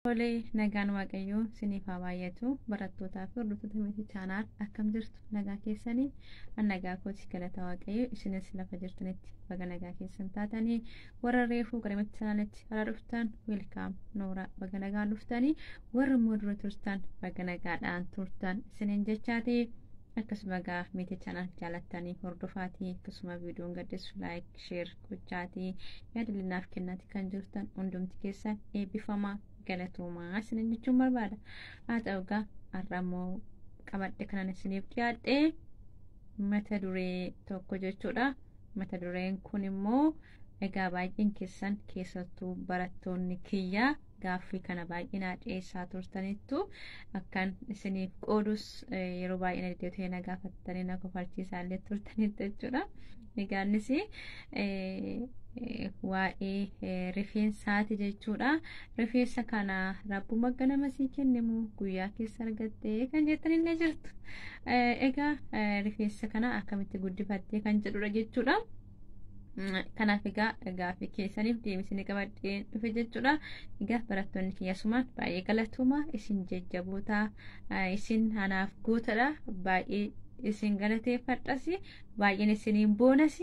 Olee nagaan waaqayyoo siniif haa baay'atu barattootaa fi hordoftoota meetii chaanaal akkam jirtu nagaa keessanii nagaa kooti galata waaqayyoo isinis lafa jirtanitti baga nagaa keessan taatanii warra reefuu gara meetii chaanaalitti haala dhuftan weelkaam noora baga nagaan dhuftanii warra immoo dura turtan baga nagaadhaan turtan isiniin jechaati akkasuma gaa meetii chaanaal jaalattanii hordofaatii akkasuma viidiyoon gaddeessu laayik sheer gochaatii yaadalinaaf kennaati kan jirtan hundumti keessan eebbifamaa galatoomaa isiniin jechuun barbaada. haa ta'u gaa har'ammoo qabadhe kanan isiniif dhiyaadhe mata duree tokko jechuudha. Mata dureen kun immoo egaa baay'een keessan keessattuu barattoonni kiyyaa gaaffii kana baay'inaa dhiyeessaa turtanittu akkan isiniif qoodus yeroo baay'ina deebi'ee na gaafattanii na kofalchiisaa illee turtanitti jechuudha. Egaanis waa'ee rifeensaati jechuudha. Rifeensa kana rabbuma ganama sii kennimu guyyaa keessa argattee kan jettanillee jirtu. Egaa rifeensa kana akkamitti guddifattee kan jedhudha jechuudha. Kanaaf egaa gaaffii keessaniif deebisanii qabadhee dhufe jechuudha. Egaa barattoonni kiyyasumaan baay'ee galatooma isin jajjaboota isin anaaf gootadha. Baay'ee isin galateeffadhas baay'een isiniin boonas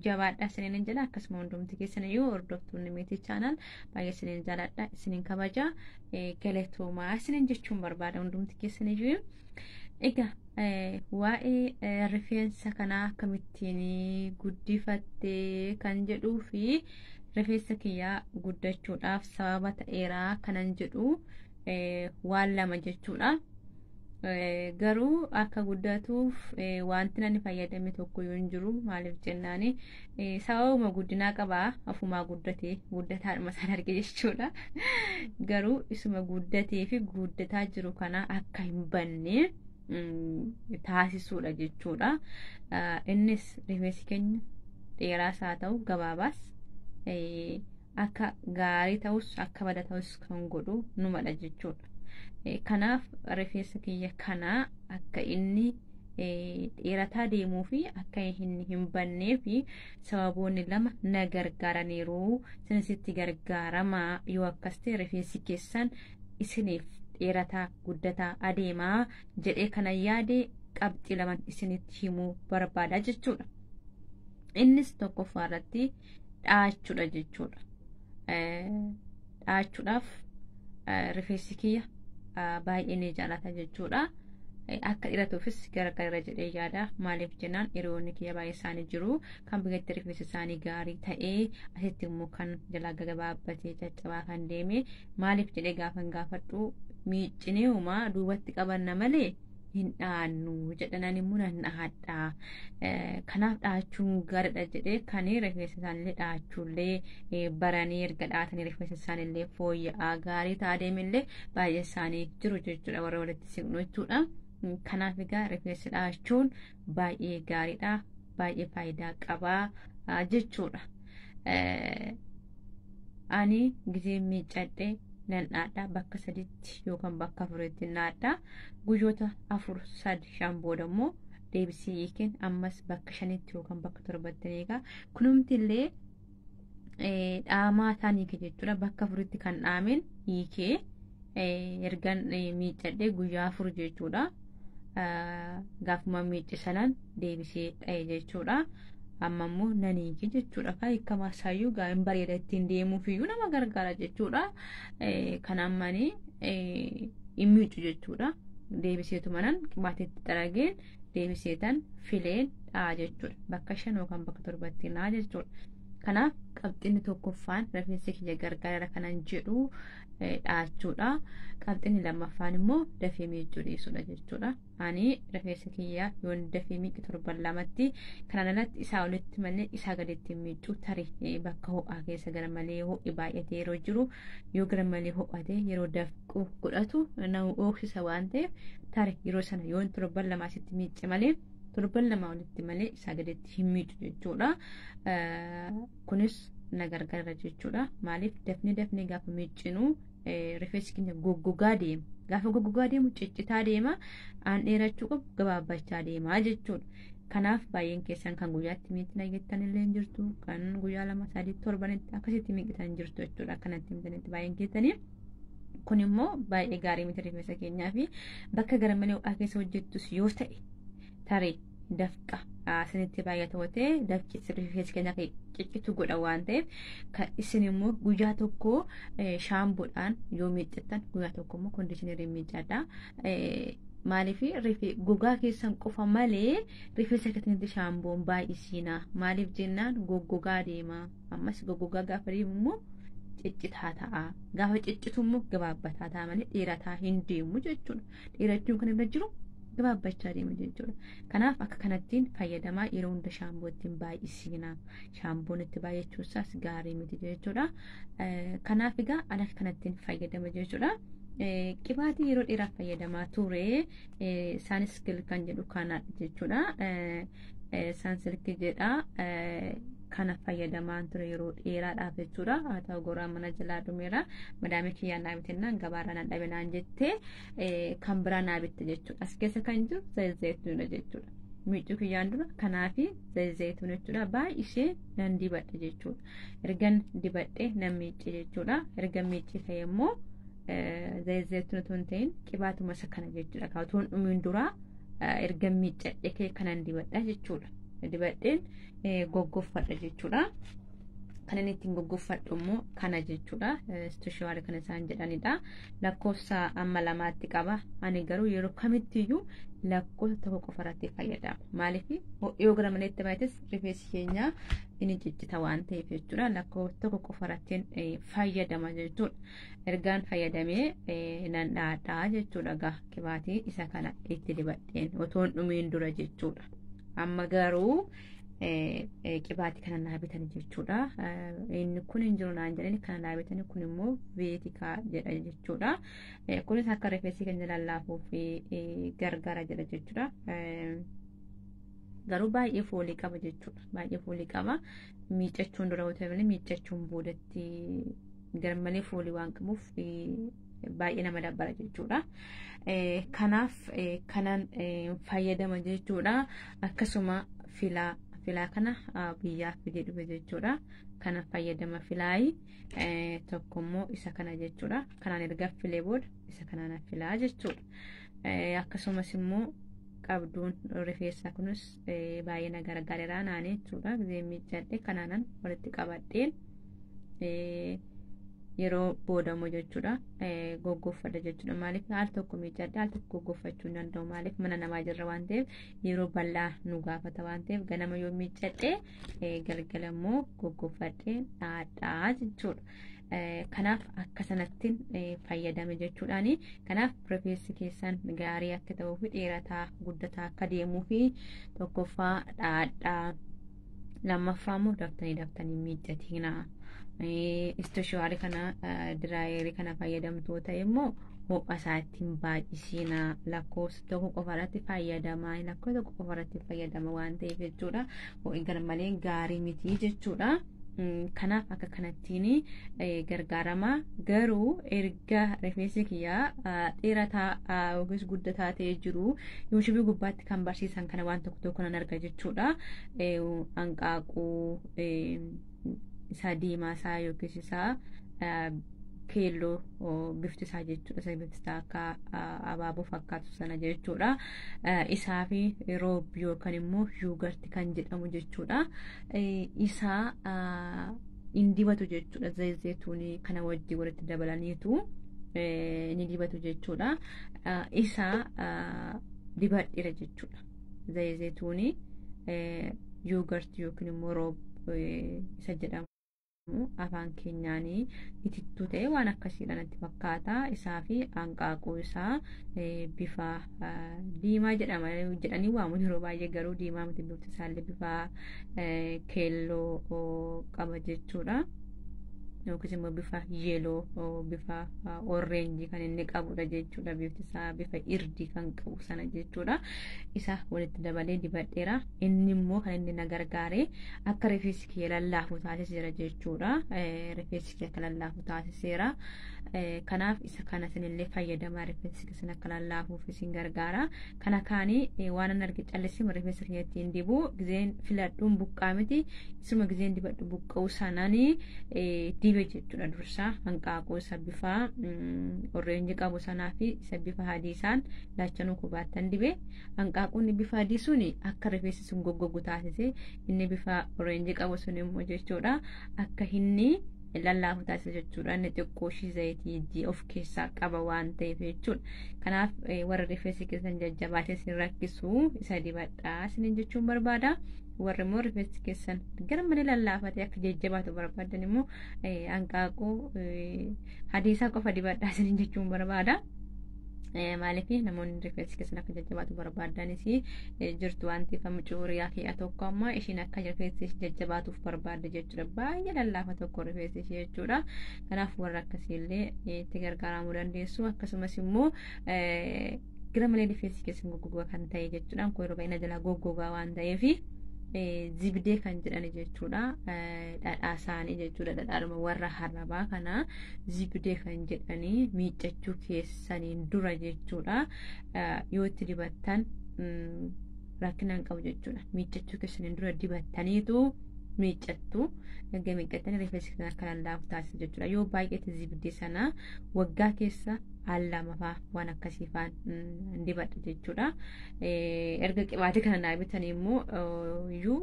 jabaadha isiniin jedha. Akkasuma hundumti keessaniyyuu hordoftoonni meetii chaanaal baay'ee isiniin jaaladha isiniin kabaja galatoomaa isiniin jechuun barbaada hundumti keessaniyyuu. Egaa waa'ee rifeensa kanaa akkamittiin guddifattee kan jedhuu fi rifeensa kiyyaa guddachuudhaaf sababa ta'eeraa kanan jedhu waan lama jechuudha. Garuu akka guddatuuf wanti ani fayyadame tokko yoo hin jiru maaliif jennaani sababuma guddinaa qabaa afumaa guddataadhuma san arge jechuudha. Garuu isuma guddatee fi guddataa jiru kana akka hin banne taasisuudha jechuudha. Innis rifeensi keenya dheeraas haa ta'u gabaabaas akka gaarii ta'us akka bada ta'us kan godhu numadha jechuudha. Kanaaf rifeensa kiyya kana akka inni dheerataa deemuu fi akka inni hin bannee fi sababoonni lama na gargaaraniiru. Sinisitti gargaaramaa yoo akkas ta'e rifeensi keessan isiniif dheerataa guddataa adeemaa jedhee kana yaade qabxii lama isinitti himuu barbaada jechuudha. Innis tokkoffaa irratti dhaachuudha jechuudha. Dhaachuudhaaf rifeensi kiyya baay'ee ni jaalata jechuudha. Akka dhiiratuufis gargaara jedhee yaada. Maaliif jennaan hiriyoonni kiyya baay'ee isaanii jiru kan biyyatti rifeensi isaanii gaarii ta'ee asitti immoo kan jalaa gabaabbatee caccabaa kan deeme maaliif jedhee gaafan gaafadhu miiccinee uumaa duubatti qabanna malee hin dhaannu jedhanan immoo nan dhaadha. Kanaaf dhaachuun gaariidha jedhee kan rifeensa isaanillee dhaachuullee baranii erga dhaatanii rifeensa isaanillee fooyya'aa gaarii ta'aa deemillee baay'ee isaanii jiru jechuudha warra walitti siqnu jechuudha. Kanaaf egaa rifeensa dhaachuun baay'ee gaariidha, baay'ee faayidaa qabaa jechuudha. Ani gizee miiccadhee nan dhaadha bakka 3 yookaan bakka 4tti dhaadha. Guyyoota 4 3 5 booda immoo deebisee hiikeen ammas bakka 5tti yookaan bakka 7tti eegaa. Kunumti illee dhaamaa isaanii jechuudha. Bakka 4tti kan dhaameen hiikee ergan miiccadhee guyyaa 4 jechuudha. Gaafuma miiccisanan deebisee dha'e jechuudha. Amma immoo nan hiike jechuudha. Kan hiikamaa saayyuu gaa'in bareeda ittiin deemuufiyyuu nama gargaara jechuudha. Kan ammanii hin miiccu jechuudha. Deebiseetuma nan qibaateetti xarageen deebiseetan fileen dha'a jechuudha. Bakka 5 yookaan bakka 7tti dha'a jechuudha. Kanaaf qabxiinni tokkoffaan rifeensi kiyya gargaara kanan jedhu dhaachuudha. Qabxiinni lammaffaan immoo dafee miiccuu dhiisuudha jechuudha. Ani rifeensa kiyya yoon dafee miiccu torban 2tti kanaan alatti isaa olitti malee isaa gaditti miiccuu tarii bakka ho'aa keessa gara malee ho'i baay'atee yeroo jiru yoo gara malee ho'ate yeroo dafqu godhatu nama ooksisa waan ta'eef tarii yeroo sana yoon torban 2 asitti miicce malee torban 2 olitti malee isaa gaditti hin miiccu jechuudha. Kunis na gargaara jechuudha. Maaliif dafnee gaafa miiccinu rifeensi keenya goggogaa deema. Gaafa goggogaa deemu ciccitaa deema. Aan dheerachuu qabu gabaabbachaa deema jechuudha. Kanaaf baay'een keessan kan guyyaatti miicina jettan illee jirtu, kan guyyaa 2 3 7 akkasitti miiqitan jirtu jechuudha. Akkanatti miicanitti baay'een keessanii kun immoo baay'ee gaarii miti rifeensa keenyaa fi bakka garmalee ho'aa keessa hojjettus yoo ta'e tarii dafqa isinitti baay'ata ta'ee dafqi rifeensa keenya ciccitu godha waan ta'eef kan isin immoo guyyaa tokko shaamboodhaan yoo miiccattan guyyaa tokko immoo kondiishinarii miiccadhaa. Maaliif gogaa keessan qofa malee rifeensa keessanitti shaamboon baay'isiina. Maaliif jennaan goggogaa deema. Ammas goggogaa gaafa deemu immoo ciccitaa ta'a. Gaafa ciccitu immoo gabaabbataa ta'a malee dheerataa hin deemu jechuudha. Dheerachuun kan irra jiru gabaabbachaa deema jechuudha. Kanaaf akka kanattiin fayyadamaa yeroo hunda shaamboo ittiin baay'isiina. Shaamboon itti baay'achuun isaas gaarii miti jechuudha. Kanaaf egaa ala kanattiin fayyadama jechuudha. Qibaatii yeroo dheeraaf fayyadamaa ture saansilk kan jedhu kana jechuudha. Saansilk jedha kana fayyadamaan ture yeroo dheeraadhaaf jechuudha. Haa ta'u goraa mana jalaa dhumeera. Madaamii kiyyaan dhaabitennaan gabaarraa na dhabinaan jettee kan biraa naabitte jechuudha. As keessa kan jiru zayituuna jechuudha. Miiccuu kiyyaan dura kanaafi zayituuna jechuudha. Baay'ishee nan dibadhe jechuudha. Ergan dibadhe nan miicce jechuudha. Ergan miiccee ta'e immoo zayituuna tun ta'in qibaatuma isa kana jechuudha. Kaatuun dhumiin dura ergan miiccadhe kanan dibadha jechuudha. Dibadheen goggoffadha jechuudha. Kan inni ittiin goggoffadhu immoo kana jechuudha. Istishawaari kan isaan jedhanidha. Lakkoofsa amma lamaatti qaba. Ani garuu yeroo kamittiyyuu lakkoofsa tokko qofa irratti fayyadama. Maaliif yoo gara maleetti baay'ates rifeensi keenya inni ciccita waan ta'eef jechuudha. Lakkoofsa tokko qofa irratti fayyadama jechuudha. Ergaan fayyadamee nan dhaadhaa jechuudha. Gaa qibaatii isa kana itti dibadheen otoo hin dhumiin dura jechuudha. Amma garuu qibaatii kana naabitan jechuudha. Inni kun hin jiru naan jedhani kana naabitan kun immoo veetikaa jedha jechuudha. Kunis akka rifeensi keenya lallaafuu fi gargaara jedha jechuudha. Garuu baay'ee foolii qaba jechuudha. Baay'ee foolii qaba. Miiccachuun dura yoo ta'e miiccachuun boodatti garmalee foolii waan qabuuf baay'ee nama dabbara jechuudha. Kanaaf kanan fayyadama jechuudha. Akkasuma filaa kana biyyaaf fidee dhufe jechuudha. Kana fayyadama filaayi tokko immoo isa kana jechuudha. Kanaan erga filee booda isa kanaan filaa jechuudha. Akkasumas immoo qabduun rifeensaa kunis baay'ee na gargaareera naanii jechuudha. Gizee miiccadhe kanaanan walitti qabadheen yeroo boodamu jechuudha. Goggoffadha jechuudha. Maaliif haal tokko miiccadhe haal tokko goggoffachuu hin danda'u. Maaliif mana namaa jirra waan ta'eef yeroo bal'aa nu gaafata waan ta'eef ganama yoo miiccadhe galgala immoo goggoffadhee dhaadhaa jechuudha. Kanaaf akka sanattiin fayyadame jechuudhaani. Kanaaf rifeensi keessan gaarii akka ta'uu fi dheerataa guddataa akka deemuu fi tokkoffaa dhaadhaa lammaffaa immoo daftanii miiccatina. Istishawaari kana diraayerii kana fayyadamtuu ta'e immoo ho'a isaattiin baay'isiina. Lakkoofsa tokko qofa irratti fayyadama. Lakkoofsa tokko qofa irratti fayyadama waan ta'eef jechuudha. Ho'i garmalee gaarii miti jechuudha. Kanaaf akka kanattiin gargaarama. Garuu erga rifeensi kiyyaa dheerataa yookiis guddataa ta'ee jiru yuutuubii gubbaatti kan barsiisan kana waan tokko tokko nan arga jechuudha. Hanqaaquu isa diimaa isaa yookiis isaa keelloo bifti isaa jechuudha. Isa bifti isaa akka abaaboo fakkaatu sana jechuudha. Isaa fi roobi yookaan immoo yuugarti kan jedhamu jechuudha. Isaa in dibatu jechuudha. Zayituunii kana wajjin walitti dabalaniitu ni dibatu jechuudha. Isaa dibadheera jechuudha. Zayituunii yuugarti yookiin immoo roobi isa jedhamu. Afaan keenyaanii itittuu ta'e waan akkasiidha natti fakkaata. Isaa fi hanqaaquu isaa bifa diimaa jedhanii waamu yeroo baay'ee garuu diimaa miti bifti isaallee bifa keelloo qaba jechuudha. Yookiis immoo bifa yeeloo bifa orreenjii kan inni qabudha jechuudha. Bifti isaa bifa irdii kan qabu sana jechuudha. Isa walitti dabalee dibadheera. Inni immoo kan inni na gargaare akka rifeensi kiyya lallaafu taasiseera jechuudha. Rifeensi kiyya akka lallaafu taasiseera. Kanaaf isa kana isinillee fayyadamaa rifeensi keessan akka lallaafuuf isin gargaara. Kana kaanii waan an arge callisima rifeensa kiyya ittiin dibu gizeen filadhuun buqqaa miti. Isuma gizeen dibadhu buqqa'u sananii dibe jechuudha dursaa hanqaaquu isa bifa orreenji qabu sanaa fi isa bifa adiisaan laachanuu kubaattan dibe hanqaaquun bifa adii suni akka rifeensi sun goggogu taasise inni bifa orreenji qabu sun immoo jechuudha akka inni lallaafu taasisa jechuudha inni xiqqoo ishii zayitii of keessaa qaba waan ta'eef jechuudha kanaaf warra rifeensi keessan jajjabaatee sin rakkisu isa dibadhaa isiniin jechuun barbaada warri immoo rifeensi keessan gara malee lallaafatee akka jajjabaatu barbaadan immoo hanqaaquu hadiisaa qofa dibadhaa isiniin jechuun barbaada. Maaliif namoonni rifeensi keessan akka jajjabaatu barbaadanis jirtu waan ta'eef mucuriyaa kee tokko amma ishiin akka rifeensi jajjabaatuuf barbaadde jechuudha baay'ee lallaafa tokko rifeensi ishee jechuudha kanaaf warra akkasiillee itti gargaaramuu dandeessu akkasumas immoo gara malee rifeensi keessan goggogaa kan ta'e jechuudha kun yeroo baay'ee jala goggogaa waan ta'eef zibdee kan jedhani jechuudha dhadhaa isaanii jechuudha dhadhaadhuma warra harrabaa kana zibdee kan jedhanii miiccachuu keessaniin dura jechuudha yoo itti dibattan rakkina hin qabu jechuudha miiccachuu keessaniin dura dibattaniitu miiccattu erga miiccatanii rifeensi keessan akka lallaafu taasisa jechuudha yoo baay'eetti zibdee sana waggaa keessa allama faa waan akkasii faan dibadha jechuudha erga qibaatii kana naa bitanii immoo iyyuu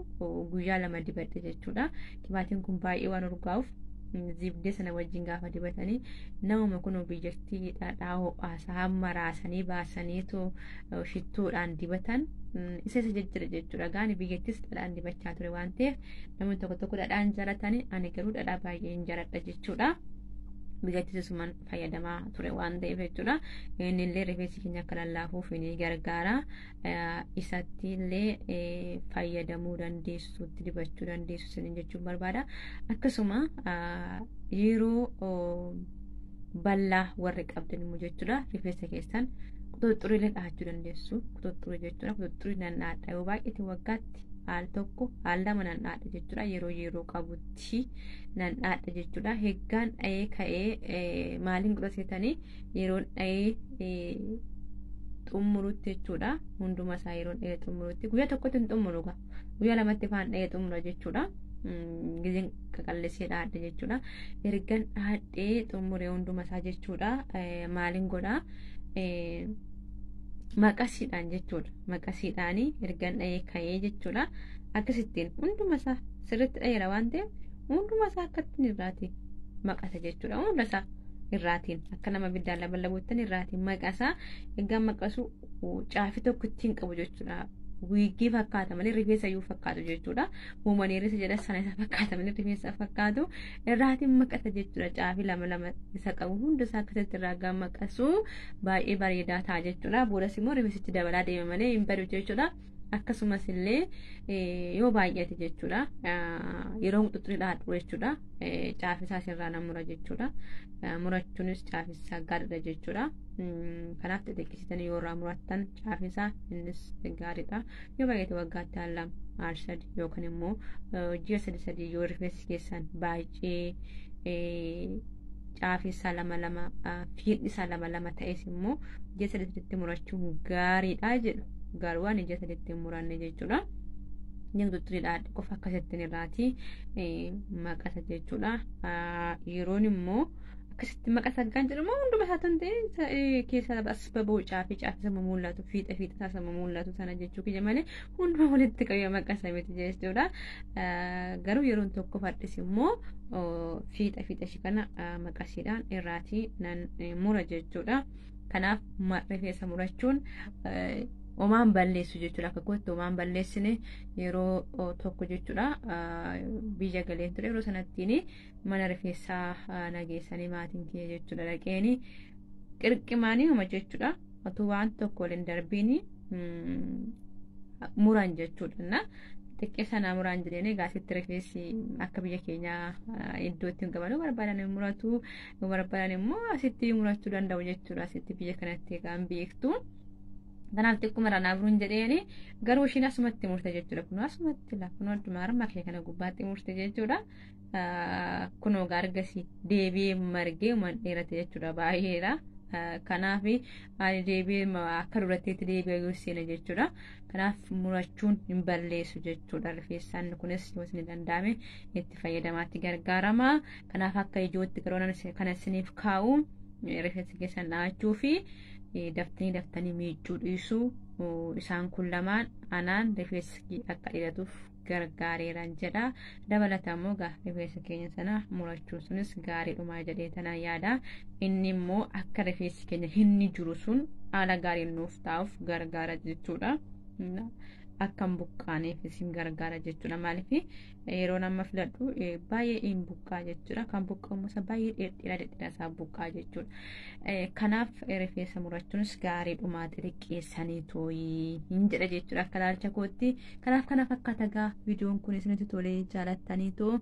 guyyaa lama dibadhe jechuudha qibaatiin kun baay'ee waan urgaa'uuf zibdee sana wajjin gaafa dibatanii namuma kun biyyattii dhadhaa ho'aasaa hamma raasanii baasaniitu shittuudhaan dibatan isa jajjira jechuudha gaani biyyattis dhadhaan dibachaa ture waan ta'eef namoonni tokko tokko dhadhaan jaalatanii ani garuu dhadhaa baay'ee hin jaaladha jechuudha biyyattis isumaan fayyadamaa ture waan ta'eef jechuudha inni illee rifeensi keenya akka lallaafuuf ni gargaara isatti illee fayyadamuu dandeessu itti dibachuu dandeessu sinin jechuun barbaada akkasuma yeroo bal'aa warri qabdan immoo jechuudha rifeensa keessan quxuxxuriilee dhahachuu dandeessu quxuxxurii jechuudha quxuxxurii nannaadha yoo baay'eetti waggaatti al tokko al lama nannaadha jechuudha yeroo qabutti nannaadha jechuudha heggaan dha'ee ka'ee maaliin godhateetanii yeroo dha'ee xumurutti jechuudha hunduma isaa yeroo dha'ee xumurutti guyyaa tokkotti hin xumuru guyyaa lamatti faan dha'ee xumura jechuudha gizeen qaqallisee dhaadhe jechuudha ergan dhaadhee xumuree hunduma isaa jechuudha maaliin godhaa maqasiidhaan jechuudha maqasiidhaanii ergan dha'ee ka'ee jechuudha akkasittiin hunduma isaa sirriitti dha'eera waan ta'eef hunduma isaa akkattiin irraatiin maqasa jechuudha hunda isaa irraatiin akka nama biddaan laballabuuttan irraatiin maqasaa egaa maqasu caafii tokko ittiin qabu jechuudha wiigii fakkaata malee rifeensa iyyuu fakkaatu jechuudha uumanii rifeensa jedha sana isa fakkaata malee rifeensa fakkaatu irraatiin maqasa jechuudha caafii lama isa qabu hunda isaa akkasitti irraa maqasu baay'ee bareedaa ta'a jechuudha boodas immoo rifeensichi dabalaa deema malee hin badu jechuudha akkasumas illee yoo baay'ate jechuudha yeroo quxuxurii dhaadhu jechuudha caafisaa sirraa nan mura jechuudha murachuunis caafisaa gaariidha jechuudha kanaaf xixiqqeessitanii yoo irraa murattan caafisaa innis gaariidha yoo baay'ate waggaatti al sadi yookaan immoo ji'a sadii yoo rifeensi keessan baay'ee caafisaa lama fiidhisaa lama ta'es immoo ji'a sadiitti murachuun gaariidha jedhu garuu waan ija sadiitti muranne jechuudha quxuxurii dhaadhe qofa akkasittiin irraati maqasa jechuudha yeroon immoo akkasitti maqasa kan jedhamu hunduma isaa ta'e keessa as baba'u caafii sama mul'atu fiixa sama mul'atu sana jechuu kiyya malee hunduma walitti qabee maqasa miti jechuudha garuu yeroon tokko fadhis immoo fiixa ishii kana maqasiidhaan irraati nan mura jechuudha kanaaf rifeensa murachuun omaan balleessu jechuudha akka gootti omaan balleessine yeroo tokko jechuudha biyya galeen ture yeroo sanattiin mana rifeensaa nageessanii maatiin kiyya jechuudha dhaqeeni qirqimaanii uma jechuudha otuu waan tokko waliin darbiini muran jechuudha xiqqee sanaa muraan jedhanii gaasitti rifeensi akka biyya keenyaa iddootti hin qaban barbaadan muratu barbaadan immoo asitti murachuu danda'u jechuudha asitti biyya kanatti kan beektu kanaaf xiqquma ranaa buruun jedheeni garuu ishiin asumatti murte jechuudha kun asumatti kun adduma harma kee kana gubbaatti murte jechuudha kunoo gargasii deebi'ee margee uman dheerate jechuudha baay'eedha kanaaf ani deebi'ee akka duratteetti deebi'ee seena jechuudha. Kanaaf murachuun hin balleessu jechuudha. Rifeensaan kunis yoo isin danda'ame itti fayyadamaatti gargaarama. Kanaaf akka ijootti garoon kana isiniif kaa'u rifeensa keessan dhahachuu fi daftanii miiccuu dhiisuu isaan kun lamaan anaan rifeensi akka dheeratuuf gargaareeran jedha. Dabalataan immoo rifeensa keenya sana murachuun sunis gaariidhuma jedhee tanaan yaada. Inni immoo akka rifeensi keenya inni jiru sun haala gaariin nuuf taa'uuf gargaara jechuudha. Akkam buqqaaneef isin gargaara jechuudha. Maaliif yeroo nama filadhu baay'ee hin buqqaa jechuudha. Kan buqqa'umsa baay'ee dheeraa isaa buqqaa jechuudha. Kanaaf rifeensa murachuunis gaariidhuma xixiqqeessanii tooyii hin jedha jechuudha akka ilaalcha kootti. Kanaaf fakkaata viidiyoon kun isinitti tolee jaalattanii too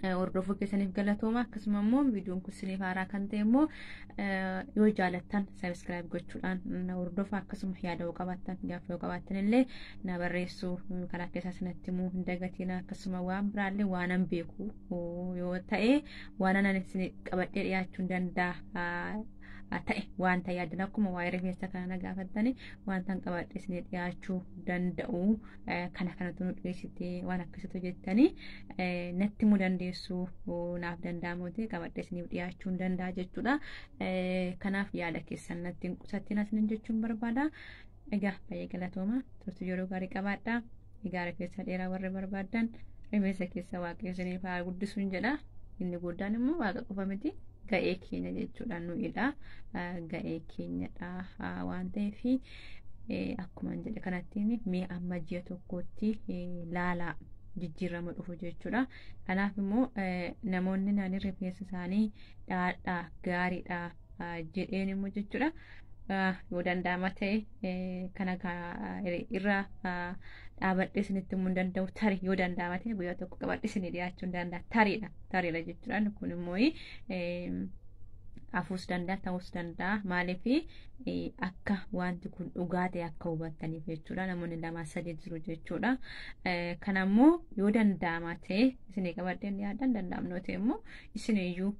hordofuu keessaniif galatooma. Akkasuma immoo viidiyoon kun isiniif haaraa kan ta'e immoo yoo jaalattan sabiskiraayib gochuudhaan na hordofaa. Akkasuma yaada yoo qabaattan gaaffii yoo qabaattan illee na barreessuu karaa keessaa sanatti immoo hin dagatiin. Akkasuma waan biraallee waanan beeku yoo ta'e waan anan isin qabadhee dhiyaachuu danda'a ta'e wanta yaadan akkuma waa'ee rifeensa kana gaafattani wanta qabadhee isin dhiyaachuu danda'u kanatu nu dhiyeessite waan akkasitu jettani natti mu dandeessu naaf danda'amu ta'e qabadhee isin dhiyaachuu danda'a jechuudha. Kanaaf yaada keessan natti hin qusatin asin jechuun barbaada. Egaa baay'ee galatooma. Turtii yeroo gaarii qabaadha. Egaa rifeensa dheeraa warri barbaadan rifeensa keessa waaqayyo isiniif haa guddisuun jedha. Inni guddaan immoo waaqa qofa miti. Ga'ee keenya jechuudha nuyiidha. Ga'ee keenyadha waan ta'eef akkuma jedhe kanattiin mee amma ji'a tokkotti laalaa jijjiirama dhufu jechuudha. Kanaaf immoo namoonni naannoo rifeensa isaanii dhaadhaa gaariidha jedheen immoo jechuudha. Yoo danda'ama ta'e kana irraa dhaabadhee isinitti himuu hin danda'u. Tarii yoo danda'ama ta'e guyyaa tokko qabadhee isinii dhiyaachuu hin danda'a. Tariidha jechuudha. Kun immoo hafuus danda'a ta'uus danda'a. Maaliif akka wanti kun dhugaa ta'e akka hubattaniif jechuudha. Namoonni lama sadii jiru jechuudha. Kanammoo yoo danda'ama ta'e isinii qabadhee dhiyaadha. Danda'amnoo ta'e immoo isiniyyuu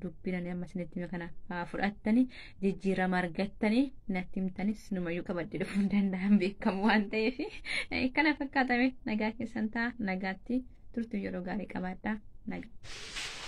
dubbina amma isinitti hime kana fudhattanii jijjiirama argattanii natti himtanis numayyuu qabadhee dhufuu hin danda'an beekamu waan ta'eef kana fakkaatame nagaa keessan ta'a. Nagaatti turtii yeroo gaarii qabaadha. Nagaa.